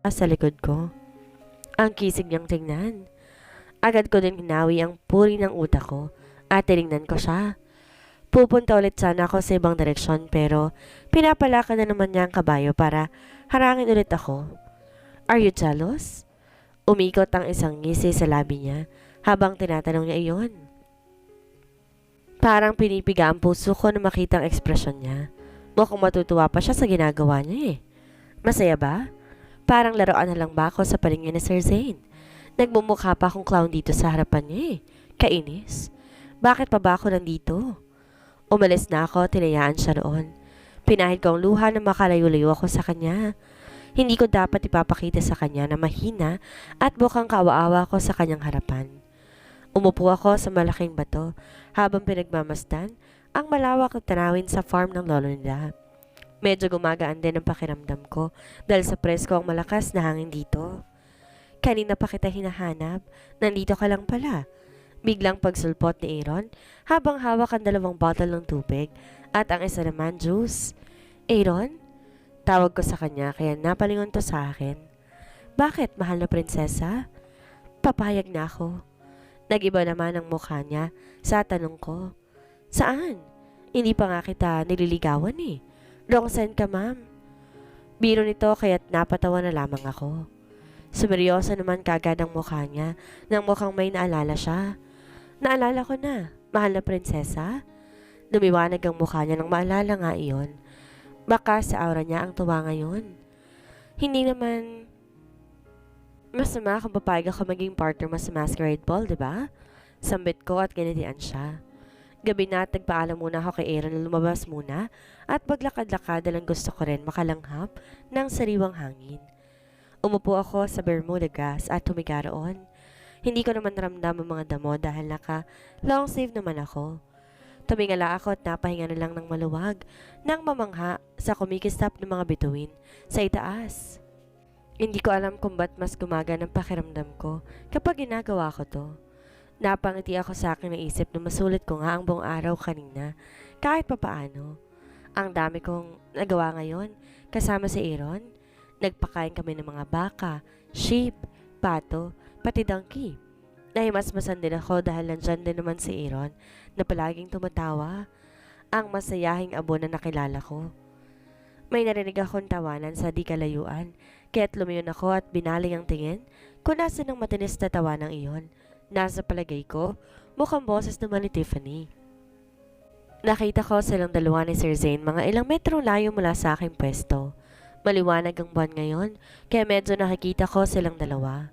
sa likod ko. Ang kisig niyang tingnan. Agad ko din hinawi ang puri ng utak ko at tinignan ko siya. Pupunta ulit sana ako sa ibang direksyon pero pinapalaka na naman niya ang kabayo para harangin ulit ako. Are you jealous? Umikot ang isang ngisi sa labi niya habang tinatanong niya iyon. Parang pinipiga ang puso ko na makita ang ekspresyon niya. Mukhang matutuwa pa siya sa ginagawa niya eh. Masaya ba? Parang laruan na lang ba ako sa paningin ni Sir Zane? Nagmumukha pa akong clown dito sa harapan niya eh. Kainis. Bakit pa ba ako nandito? Umalis na ako, tinayaan siya roon. Pinahid ko ang luha na makalayo-layo ako sa kanya. Hindi ko dapat ipapakita sa kanya na mahina at mukhang kaawa-awa ako sa kanyang harapan. Umupo ako sa malaking bato habang pinagmamasdan ang malawak na tanawin sa farm ng lolo nila. Medyo gumagaan din ang pakiramdam ko dahil sa presko ang malakas na hangin dito. Kanina pa kita hinahanap, nandito ka lang pala. Biglang pagsulpot ni Aaron habang hawak ang 2 bottle ng tubig at ang isa naman juice. Aaron? Tawag ko sa kanya kaya napalingon to sa akin. Bakit, mahal na prinsesa? Papayag na ako. Nag-iba naman ang mukha niya sa tanong ko. Saan? Hindi pa nga kita nililigawan eh. Wrong ka, ma'am. Biro nito kaya't napatawa na lamang ako. Sumeryoso naman kagad ang mukha niya nang mukhang may naalala siya. Naalala ko na, mahal na prinsesa. Lumiwanag ang mukha niya nang maalala nga iyon. Baka sa aura niya ang tuwa ngayon. Hindi naman masama kung papayag ako maging partner mo sa masquerade ball, diba? Sambit ko at ganitian siya. Gabi na at nagpaalam muna ako kay Aaron na lumabas muna at maglakad-lakad dahil gusto ko rin makalanghap ng sariwang hangin. Umupo ako sa Bermuda grass at humiga roon. Hindi ko naman ramdam ang mga damo dahil naka-long sleeve naman ako. Tumingala ako at napahinga na lang ng maluwag nang mamangha sa kumikistap ng mga bituin sa itaas. Hindi ko alam kung ba't mas gumagaan ang pakiramdam ko kapag ginagawa ko to. Napangiti ako sa aking naisip na masulit ko nga ang buong araw kanina kahit papaano. Ang dami kong nagawa ngayon kasama si Aaron. Nagpakain kami ng mga baka, sheep, pato, pati donkey. Nahimasmasan din ako dahil nandyan din naman si Aaron na palaging tumatawa. Ang masayahing abo na nakilala ko. May narinig akong tawanan sa di kalayuan kaya't lumayon ako at binaling ang tingin kung nasa ng matinis na tawanang iyon. Nasa palagay ko, mukhang boses naman ni Tiffany. Nakita ko silang dalawa ni Sir Zane mga ilang metro layo mula sa aking pwesto. Maliwanag ang buwan ngayon, kaya medyo nakikita ko silang dalawa.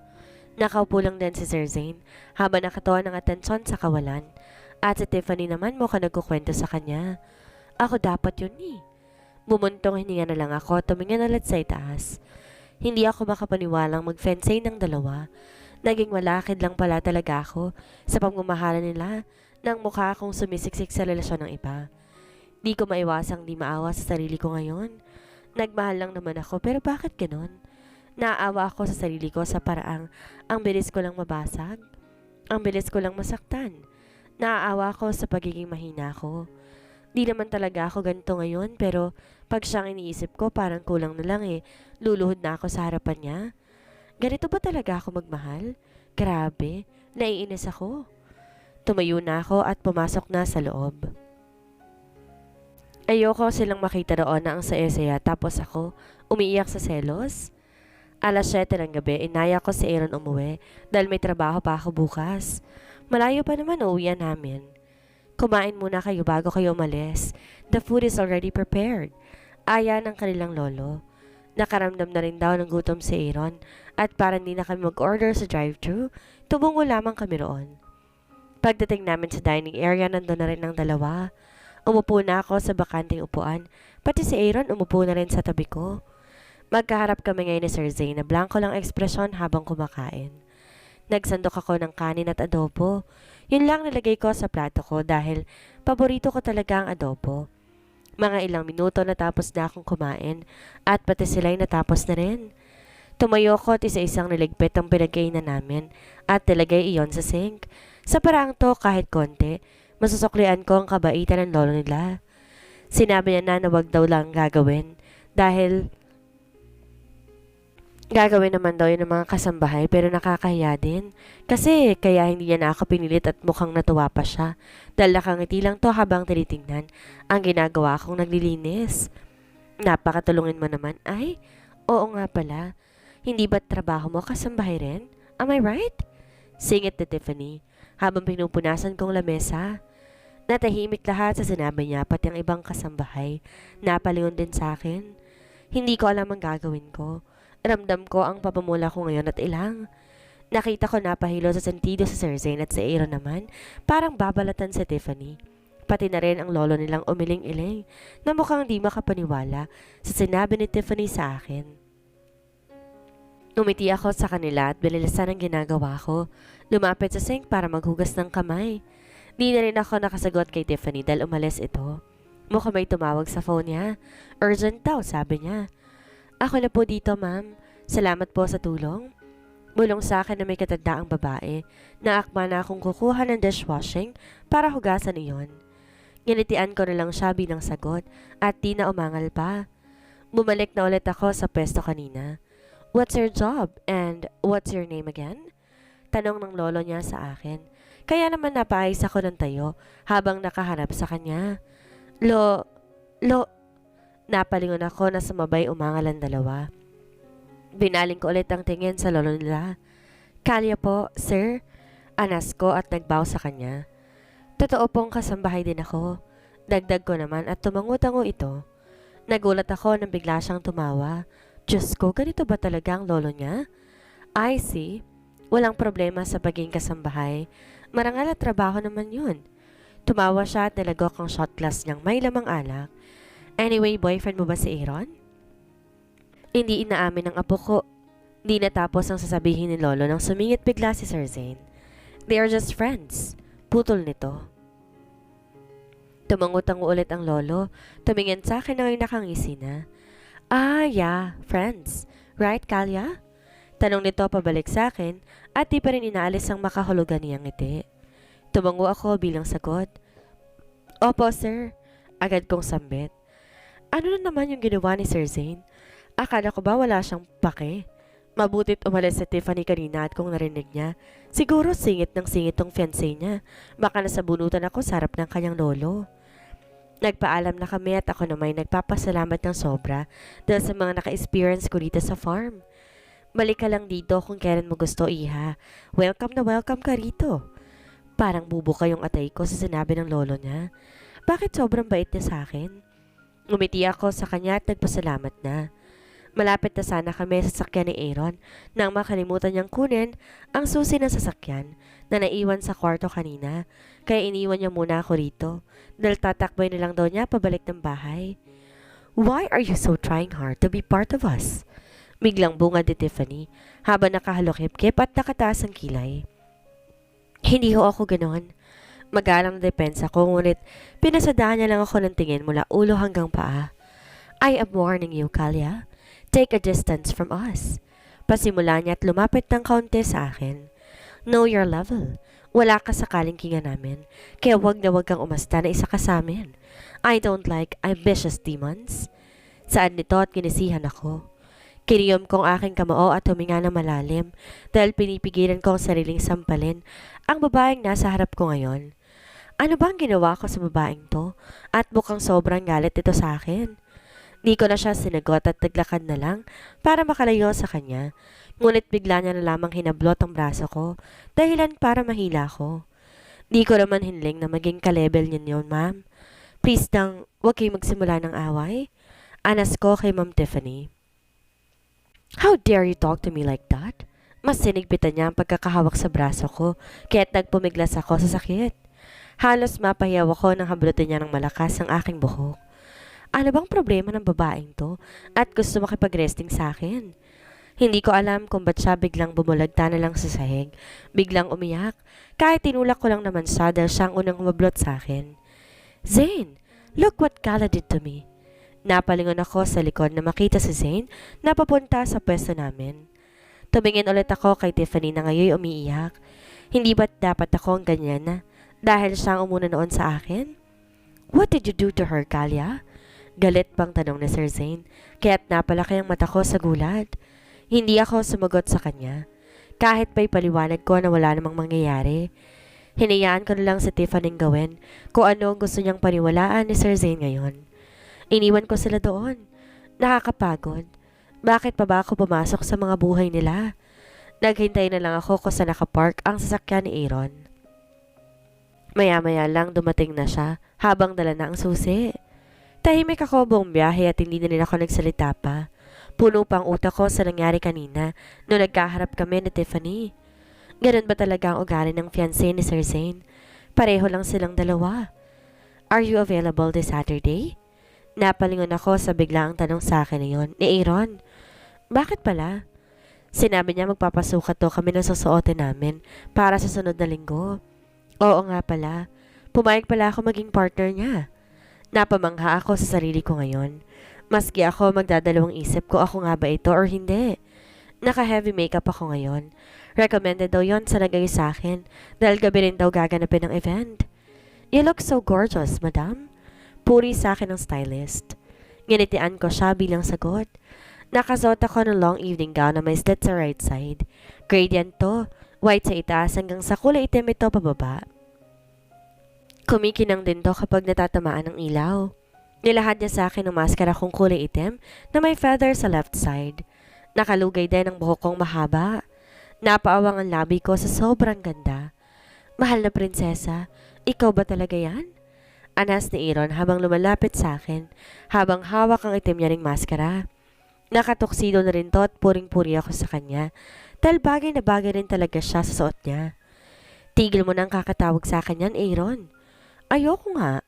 Nakaupo lang din si Sir Zane habang nakatuon ng atensyon sa kawalan. At si Tiffany naman mukhang nagkukwento sa kanya. Ako dapat yun eh. Bumuntong hininga na lang ako at tumingin ulit sa itaas. Hindi ako makapaniwalang mag-fensay ng dalawa. Naging malakid lang pala talaga ako sa pagmamahalan nila nang mukha akong sumisiksik sa relasyon ng iba. Di ko maiwasang di maawa sa sarili ko ngayon. Nagmahal lang naman ako pero bakit ganon? Naawa ako sa sarili ko sa paraang ang bilis ko lang mabasag. Ang bilis ko lang masaktan. Naaawa ako sa pagiging mahina ko. Di naman talaga ako ganito ngayon pero pag siyang iniisip ko parang kulang na lang eh. Luluhod na ako sa harapan niya. Ganito ba talaga ako magmahal? Grabe, naiinis ako. Tumayo na ako at pumasok na sa loob. Ayoko silang makita roon na ang saya-saya tapos ako umiiyak sa selos. Alas 7 ng gabi, inaya ko si Aaron umuwi dahil may trabaho pa ako bukas. Malayo pa naman uuwian namin. Kumain muna kayo bago kayo umalis. The food is already prepared. Aya ng kanilang lolo. Nakaramdam na rin daw ng gutom si Aaron at para hindi na kami mag-order sa drive-thru, tumungo lamang kami roon. Pagdating namin sa dining area, nandun na rin ang dalawa. Umupo na ako sa bakanting upuan, pati si Aaron umupo na rin sa tabi ko. Magkaharap kami ngayon ni Sir Zane na blanco lang ekspresyon habang kumakain. Nagsandok ako ng kanin at adobo. Yun lang nilagay ko sa plato ko dahil paborito ko talaga ang adobo. Mga ilang minuto natapos na akong kumain at pati sila'y natapos na rin. Tumayo ko at isa-isang niligpit ang pinagkainan namin at nilagay iyon sa sink. Sa paraang to kahit konti, masusuklian ko ang kabaitan ng lolo nila. Sinabi niya na wag daw lang gagawin dahil Gagawin naman daw yun ng mga kasambahay pero nakakahiya din. Kasi kaya hindi niya na ako pinilit at mukhang natuwa pa siya. Dahil nakangiti lang to habang tinitingnan ang ginagawa kong naglilinis. Napakatulungin mo naman. Ay, oo nga pala. Hindi ba't trabaho mo kasambahay rin? Am I right? Singit ni Tiffany habang pinupunasan kong lamesa. Natahimik lahat sa sinabi niya pati ang ibang kasambahay. Napalingon din sa akin. Hindi ko alam ang gagawin ko. Ramdam ko ang papamula ko ngayon at ilang. Nakita ko napahilo sa sentido sa Sir Zane at sa Aaron naman. Parang babalatan sa Tiffany. Pati na rin ang lolo nilang umiling-iling na mukhang di makapaniwala sa sinabi ni Tiffany sa akin. Umiti ako sa kanila at binilisan ang ginagawa ko. Lumapit sa sink para maghugas ng kamay. Di na rin ako nakasagot kay Tiffany dahil umalis ito. Mukhang may tumawag sa phone niya. Urgent daw, sabi niya. Ako na po dito, ma'am. Salamat po sa tulong. Bulong sa akin na may katagdaang babae na akma na akong kukuha ng dishwashing para hugasan iyon. Nginitian ko na lang siya bilang sagot at di na umangal pa. Bumalik na ulit ako sa pwesto kanina. What's your job and what's your name again? Tanong ng lolo niya sa akin. Kaya naman napaayos ako ng tayo habang nakaharap sa kanya. Lo, Napalingon ako na sumabay umangal ang dalawa. Binaling ko ulit ang tingin sa lolo nila. Kalya po, sir. Anas ko at nagbow sa kanya. Totoo pong kasambahay din ako. Dagdag ko naman at tumango-tango ito. Nagulat ako nang bigla siyang tumawa. Diyos ko, ganito ba talaga ang lolo niya? I see. Walang problema sa pagiging kasambahay. Marangal at trabaho naman yun. Tumawa siya at nalagok ang shot glass niyang may lamang alak. Anyway, boyfriend mo ba si Aaron? Hindi inaamin ng apo ko. Di natapos ang sasabihin ni Lolo nang sumingit bigla si Sir Zane. They are just friends. Putol nito. Tumangot-tango ulit ang Lolo. Tumingin sa akin na ngayon nakangisi na. Ah, yeah, friends. Right, Kalya? Tanong nito pabalik sa akin at di pa rin inaalis ang makahulugan niyang ngiti. Tumango ako bilang sagot. Opo, sir. Agad kong sambit. Ano na naman yung ginawa ni Sir Zane? Akala ko ba wala siyang pake? Mabutit umalis si Tiffany kanina at kung narinig niya, siguro singit ng singit tong fiancé niya. Baka nasabunutan ako sa harap ng kanyang lolo. Nagpaalam na kami at ako naman nagpapasalamat ng sobra dahil sa mga naka-experience ko dito sa farm. Balik ka lang dito kung kailan mo gusto, iha. Welcome na welcome ka rito. Parang bubuka yung atay ko sa sinabi ng lolo niya. Bakit sobrang bait niya sa akin? Umiti ako sa kanya at nagpasalamat na. Malapit na sana kami sa sasakyan ni Aaron nang makalimutan niyang kunin ang susi ng sasakyan na naiwan sa kwarto kanina. Kaya iniwan niya muna ako rito dahil tatakboy na lang daw niya pabalik ng bahay. Why are you so trying hard to be part of us? Biglang bungad ni Tiffany habang nakahalokip-kip at nakataas ang kilay. Hindi ho ako ganon. Magalang na depensa ko ngunit pinasadaan niya lang ako ng tingin mula ulo hanggang paa. I am warning you, Kalya. Take a distance from us. Pasimula niya at lumapit ng kaunti sa akin. Know your level. Wala ka sa kalingkingan namin, kaya wag na wag kang umasta na isa ka sa amin. I don't like ambitious demons. Saan nito at kinisihan ako. Kiniyom kong aking kamao at huminga na malalim dahil pinipigilan ko ang sariling sampalin ang babaeng nasa harap ko ngayon. Ano bang ginawa ko sa babaeng to? At mukhang sobrang galit ito sa akin. Di ko na siya sinagot at naglakad na lang para makalayo sa kanya. Ngunit bigla niya na lamang hinablot ang braso ko, dahilan para mahila ko. Di ko naman hinling na maging kalebel niyo yun, ma'am. Please nang, huwag kayong magsimula ng away. Anas ko kay Ma'am Tiffany. How dare you talk to me like that? Mas sinigpitan niya ang pagkakahawak sa braso ko, kaya't nagpumiglas ako sa sakit. Halos mapahiyaw ako nang hablutin niya ng malakas ang aking buhok. Ano bang problema ng babaeng to at gusto makipag-resting sa akin? Hindi ko alam kung ba't siya biglang bumulagta na lang sa sahig. Biglang umiyak, kahit tinulak ko lang naman siya dahil siyang unang humablot sa akin. Zane, look what Kala did to me. Napalingon ako sa likod na makita si Zane na papunta sa pwesto namin. Tumingin ulit ako kay Tiffany na ngayon umiiyak. Hindi ba't dapat ako ang ganyan na dahil siyang umuna noon sa akin? What did you do to her, Kalya? Galit bang tanong ni Sir Zane, kaya't napalaki ang mata ko sa gulat. Hindi ako sumagot sa kanya. Kahit pa'y paliwanag ko na wala namang mangyayari. Hinayaan ko na lang si Tiffany gawin kung ano ang gusto niyang paniwalaan ni Sir Zane ngayon. Iniwan ko sila doon. Nakakapagod. Bakit pa ba ako pumasok sa mga buhay nila? Naghintay na lang ako kung saan nakapark ang sasakyan ni Aaron. Maya-maya lang dumating na siya habang dala na ang susi. Tahimik ako buong biyahe at hindi na rin ako nagsalita pa. Puno pang utak ko sa nangyari kanina nung nagkaharap kami ni Tiffany. Ganun ba talaga ang ugali ng fiancé ni Sir Zane? Pareho lang silang dalawa. Are you available this Saturday? Napalingon ako sa biglaang tanong sa akin na yun ni Aaron. Bakit pala? Sinabi niya magpapasukat to kami ng susuotin namin para sa sunod na linggo. Oo nga pala. Pumayag pala ako maging partner niya. Napamangha ako sa sarili ko ngayon. Maski ako magdadalawang isip ko ako nga ba ito or hindi. Naka-heavy makeup ako ngayon. Recommended daw yon sa nagay sa akin dahil gabi rin daw gaganapin ng event. You look so gorgeous, madam. Puri sa akin ng stylist. Nginitian ko siya bilang sagot. Nakasuot ako ng long evening gown na may slit sa right side. Gradient to. White sa itaas hanggang sa kulay itim ito pababa. Kumikinang din to kapag natatamaan ng ilaw. Nilahad niya sa akin ng maskara kong kulay itim na may feather sa left side. Nakalugay din ang buhok kong mahaba. Napaawang ang labi ko sa sobrang ganda. Mahal na prinsesa, ikaw ba talaga yan? Anas ni Aaron habang lumalapit sa akin, habang hawak ang itim niya ring maskara. Nakatuksido na rin to at puring-puri ako sa kanya, dahil bagay na bagay rin talaga siya sa suot niya. Tigil mo nang kakatawag sa akin yan, Aaron. Ayoko nga.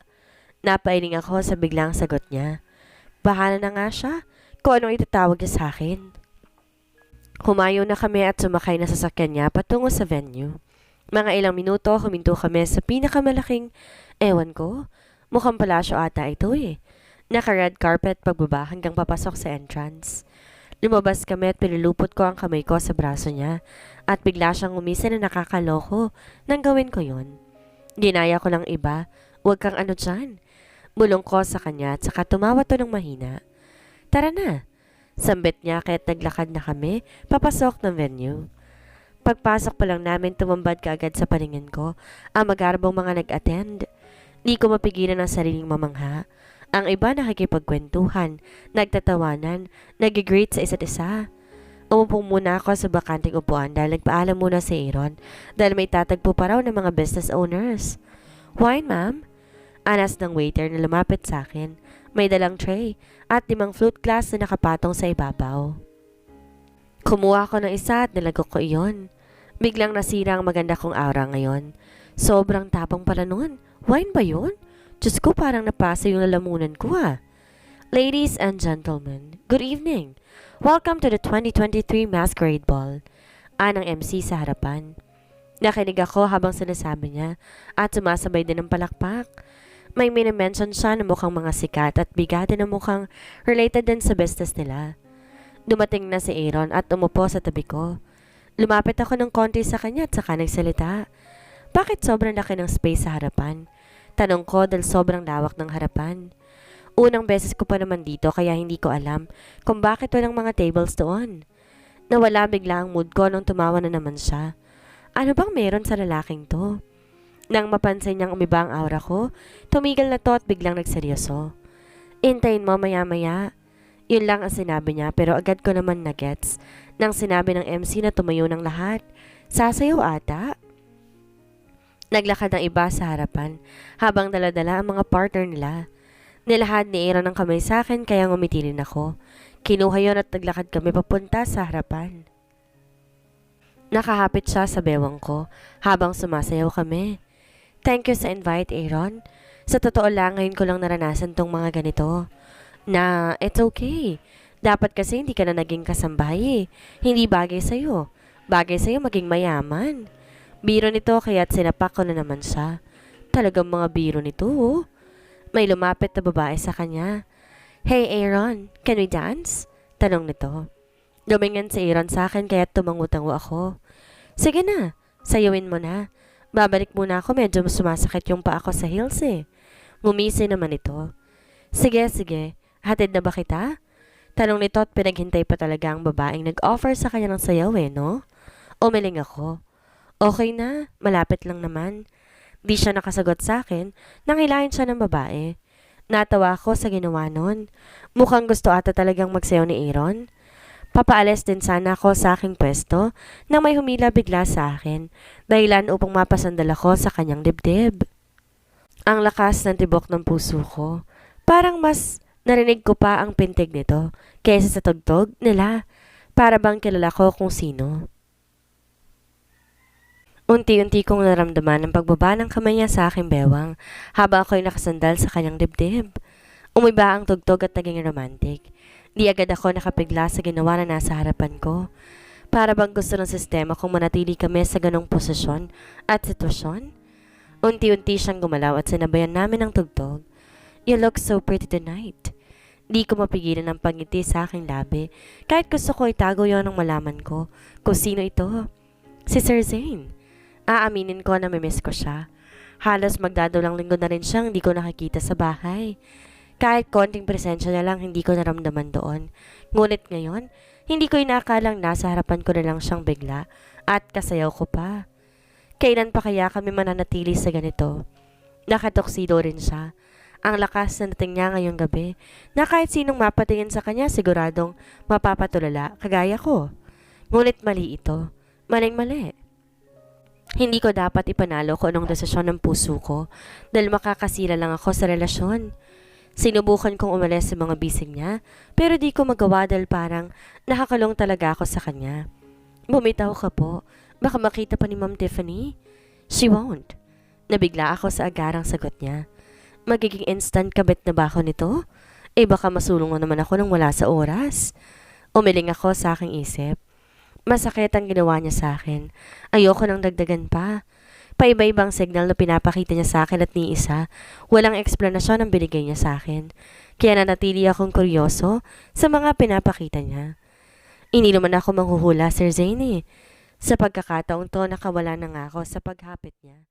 Napailing ako sa biglang sagot niya. Bahala na nga siya kung anong itatawag niya sa akin. Humayo na kami at sumakay na sasakyan niya patungo sa venue. Mga ilang minuto huminto kami sa pinakamalaking, ewan ko, mukhang palasyo ata ito eh. Naka-red carpet pagbaba hanggang papasok sa entrance. Lumabas kami at pinulupot ko ang kamay ko sa braso niya at bigla siyang umisa na nakakaloko nang gawin ko yun. Ginaya ko lang iba, huwag kang ano dyan. Bulong ko sa kanya at saka tumawa to ng mahina. Tara na. Sambit niya kaya't naglakad na kami papasok ng venue. Pagpasok pa lang namin tumambad kaagad sa paningin ko ang magarbong mga nag-attend. Di ko mapigilan ang sariling mamangha. Ang iba nakikipagkwentuhan, nagtatawanan, nag-greet sa isa't isa. Umupo muna ako sa bakanting upuan dahil nagpaalam muna si Aaron dahil may tatagpo pa raw ng mga business owners. Wine, ma'am? Anas ng waiter na lumapit sa akin. May dalang tray at 5 flute glass na nakapatong sa ibabaw. Kumuha ko ng isa at nilagok ko iyon. Biglang nasira ang maganda kong aura ngayon. Sobrang tapang pala nun. Wine ba yun? Diyos ko, parang napasa yung lalamunan ko ah. Ladies and gentlemen, good evening. Welcome to the 2023 Masquerade Ball. Anang MC sa harapan. Nakinig ako habang sinasabi niya at sumasabay din ng palakpak. May minimension siya na mukhang mga sikat at bigati na mukhang related din sa business nila. Dumating na si Aaron at umupo sa tabi ko. Lumapit ako ng konti sa kanya at saka nagsalita. Bakit sobrang laki ng space sa harapan? Tanong ko dahil sobrang lawak ng harapan. Unang beses ko pa naman dito kaya hindi ko alam kung bakit walang mga tables doon. Nawala bigla ang mood ko nung tumawa na naman siya. Ano bang meron sa lalaking to? Nang mapansin niyang umiba ang aura ko, tumigil na to at biglang nagseryoso. Intayin mo maya-maya. Yun lang ang sinabi niya pero agad ko naman na-gets nang sinabi ng MC na tumayo ng lahat. Sasayaw ata? Naglakad ang iba sa harapan habang daladala ang mga partner nila. Nilahad ni Aaron ang kamay sa akin kaya ngumiti rin ako. Kinuha yon at naglakad kami papunta sa harapan. Nakahapit siya sa bewang ko habang sumasayaw kami. Thank you sa invite, Aaron. Sa totoo lang, ngayon ko lang naranasan tong mga ganito. Na, it's okay. Dapat kasi hindi ka na naging kasambahay eh. Hindi bagay sa'yo. Bagay sa'yo maging mayaman. Biro nito kaya't sinapak ko na naman siya. Talagang mga biro nito oh. May lumapit na babae sa kanya. Hey Aaron, can we dance? Tanong nito. Lumingin si Aaron sa akin kaya't tumangu-tango ako. Sige na, sayawin mo na. Babalik muna ako, medyo sumasakit yung paa ko sa heels eh. Ngumisi naman ito. Sige, hatid na ba kita? Tanong nito at pinaghintay pa talaga ang babaeng nag-offer sa kanya ng sayaw no? Umiling ako. Okay na, malapit lang naman. Di siya nakasagot sa akin, nangilayan siya ng babae. Natawa ako sa ginawa nun. Mukhang gusto ata talagang magsayaw ni Aaron. Papaalis din sana ako sa aking pwesto nang may humila bigla sa akin, dahilan upang mapasandal ako sa kanyang dibdib. Ang lakas ng tibok ng puso ko. Parang mas narinig ko pa ang pintig nito kaysa sa tugtog nila. Para bang kilala ko kung sino. Unti-unti kong naramdaman ang pagbaba ng kamay niya sa aking bewang habang ako'y nakasandal sa kanyang dibdib. Umiba ang tugtog at naging romantic. Di agad ako nakapigla sa ginawa na nasa harapan ko. Para bang gusto ng sistema kung manatili kami sa ganong posisyon at sitwasyon. Unti-unti siyang gumalaw at sinabayan namin ang tugtog. You look so pretty tonight. Di ko mapigilan ang pangiti sa aking labi kahit gusto ko itago yon ng malaman ko kung sino ito. Si Sir Zane. Aaminin ko na mimiss ko siya. Halos magdadalang linggo na rin siyang hindi ko nakikita sa bahay. Kahit konting presensya na lang hindi ko naramdaman doon. Ngunit ngayon, hindi ko inakalang nasa harapan ko na lang siyang bigla at kasayaw ko pa. Kailan pa kaya kami mananatili sa ganito? Nakatoksido rin siya. Ang lakas na dating niya ngayong gabi na kahit sinong mapatingin sa kanya siguradong mapapatulala kagaya ko. Ngunit mali ito. Maling-mali. Hindi ko dapat ipanalo kung anong desisyon ng puso ko dahil makakasira lang ako sa relasyon. Sinubukan kong umalis sa mga bisig niya pero di ko magawa dahil parang nakakalong talaga ako sa kanya. Bumitaw ka po. Baka makita pa ni Ma'am Tiffany. She won't. Nabigla ako sa agarang sagot niya. Magiging instant kabit na ba ako nito? Baka masulong naman ako nang wala sa oras. Umiling ako sa aking isip. Masakit ang ginawa niya sa akin. Ayoko nang dagdagan pa. Paiba-ibang signal na pinapakita niya sa akin at ni isa, walang eksplanasyon ang binigay niya sa akin. Kaya nanatili akong kuryoso sa mga pinapakita niya. Hindi naman ako manghuhula, Sir Zane. Sa pagkakataong to, nakawala na nga ako sa paghapit niya.